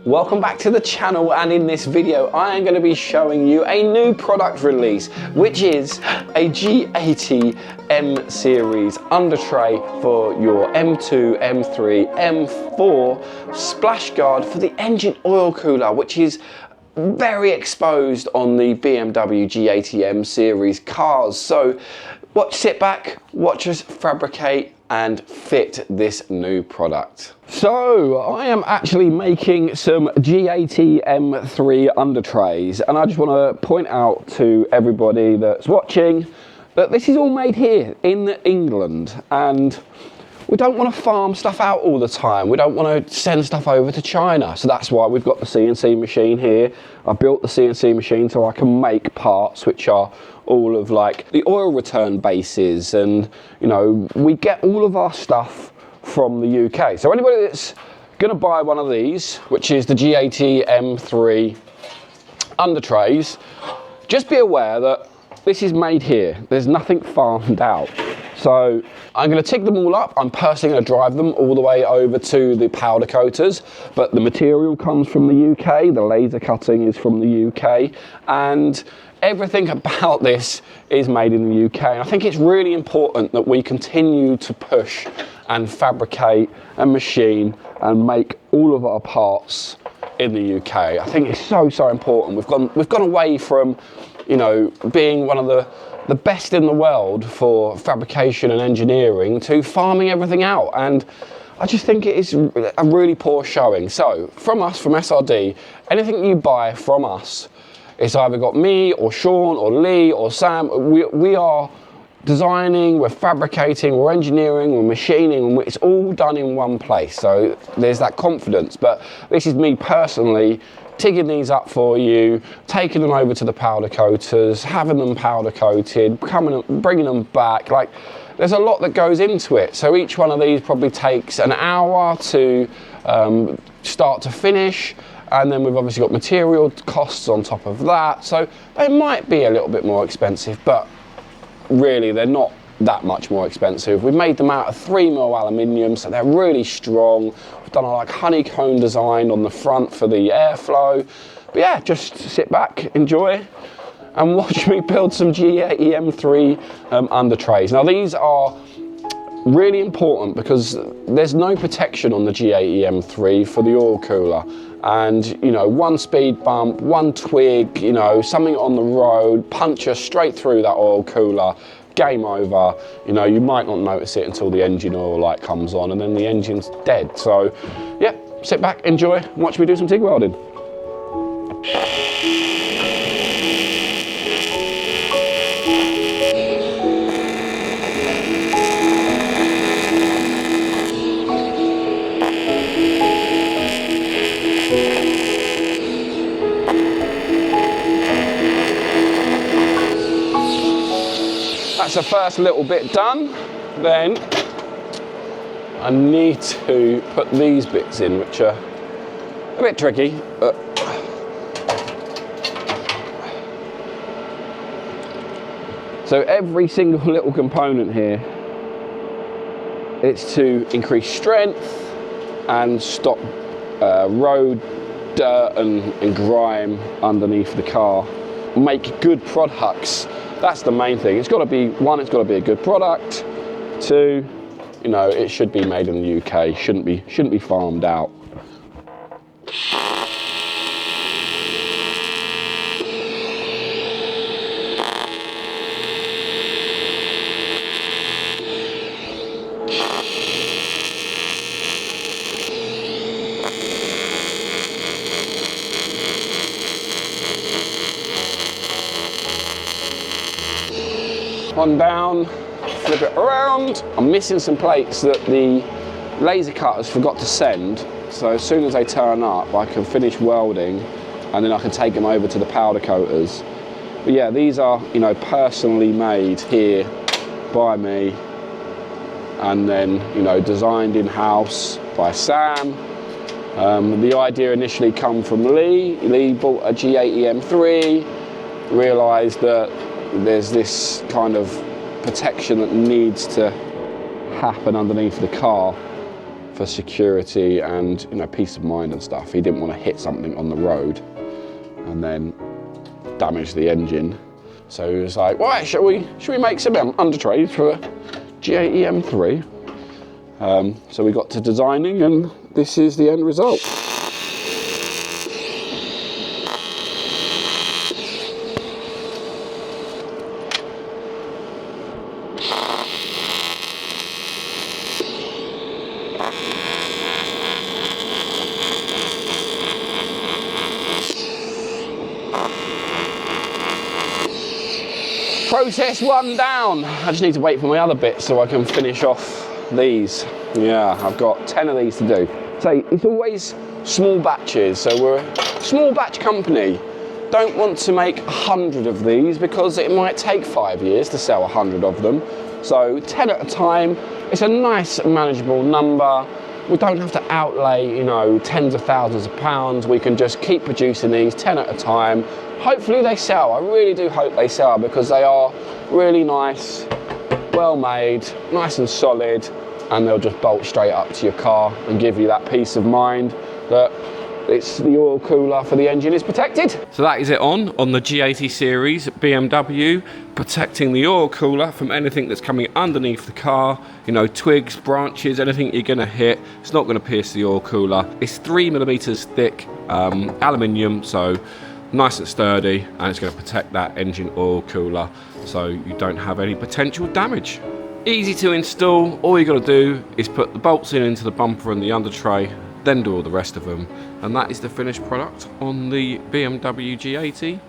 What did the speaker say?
Welcome back to the channel, and in this video I am going to be showing you a new product release, which is a G80 M series under tray for your M2, M3, M4 splash guard for the engine oil cooler, which is very exposed on the BMW G80 M series cars. So sit back, watch us fabricate and fit this new product. So I am actually making some G80 M3 under trays, and I just want to point out to everybody that's watching that this is all made here in England, and we don't want to farm stuff out all the time. We don't want to send stuff over to China. So that's why we've got the CNC machine here. I built the CNC machine so I can make parts which are all of like the oil return bases, and you know, we get all of our stuff from the UK. So anybody that's gonna buy one of these, which is the G80 M3 under trays, just be aware that this is made here. There's nothing farmed out. So I'm going to TIG them all up. I'm personally going to drive them all the way over to the powder coaters, but the material comes from the UK, the laser cutting is from the UK, and everything about this is made in the UK. And I think it's really important that we continue to push and fabricate and machine and make all of our parts in the UK. I think it's so important. We've gone away from, you know, being one of the best in the world for fabrication and engineering to farming everything out, and I just think it is a really poor showing. So from us, from SRD, anything you buy from us, it's either got me or Sean or Lee or Sam. We are designing, we're fabricating, we're engineering, we're machining, and it's all done in one place. So there's that confidence. But this is me personally TIGging these up for you, taking them over to the powder coaters, having them powder coated, bringing them back. Like, there's a lot that goes into it. So each one of these probably takes an hour to start to finish. And then we've obviously got material costs on top of that. So they might be a little bit more expensive, but really they're not that much more expensive. We've made them out of 3mm aluminium, so they're really strong. We've done a like honeycomb design on the front for the airflow. But yeah, just sit back, enjoy, and watch me build some G80 M3 under trays. Now these are really important because there's no protection on the G80 M3 for the oil cooler. And you know, one speed bump, one twig, you know, something on the road, puncher straight through that oil cooler, game over. You know, you might not notice it until the engine oil light comes on and then the engine's dead. So yeah, sit back, enjoy, watch me do some TIG welding. That's the first little bit done. Then I need to put these bits in, which are a bit tricky. So every single little component here, it's to increase strength and stop road dirt and grime underneath the car. Make good products. That's the main thing. It's got to be, one, it's got to be a good product. Two, you know, it should be made in the UK. Shouldn't be farmed out. One down, flip it around. I'm missing some plates that the laser cutters forgot to send, so as soon as they turn up I can finish welding and then I can take them over to the powder coaters. But yeah, these are, you know, personally made here by me, and then, you know, designed in-house by Sam. The idea initially come from Lee. Lee bought a G80 M3, realised that there's this kind of protection that needs to happen underneath the car for for security and, you know, peace of mind and stuff. He didn't want to hit something on the road and then damage the engine. So he was like, right, should we make some under trays for a G80 M3? So we got to designing, and this is the end result. Process 1 down. I just need to wait for my other bits so I can finish off these. Yeah, I've got 10 of these to do. So it's always small batches. So we're a small batch company. Don't want to make 100 of these because it might take 5 years to sell 100 of them. So 10 at a time. It's a nice manageable number. We don't have to outlay, you know, tens of thousands of pounds. We can just keep producing these 10 at a time. Hopefully they sell. I really do hope they sell because they are really nice, well made, nice and solid, and they'll just bolt straight up to your car and give you that peace of mind that it's the oil cooler for the engine is protected. So that is it on the G80 series BMW, protecting the oil cooler from anything that's coming underneath the car, you know, twigs, branches, anything you're gonna hit. It's not gonna pierce the oil cooler. It's 3mm thick aluminium, so nice and sturdy, and it's going to protect that engine oil cooler so you don't have any potential damage. Easy to install. All you got to do is put the bolts into the bumper and the under tray, then do all the rest of them, and that is the finished product on the BMW G80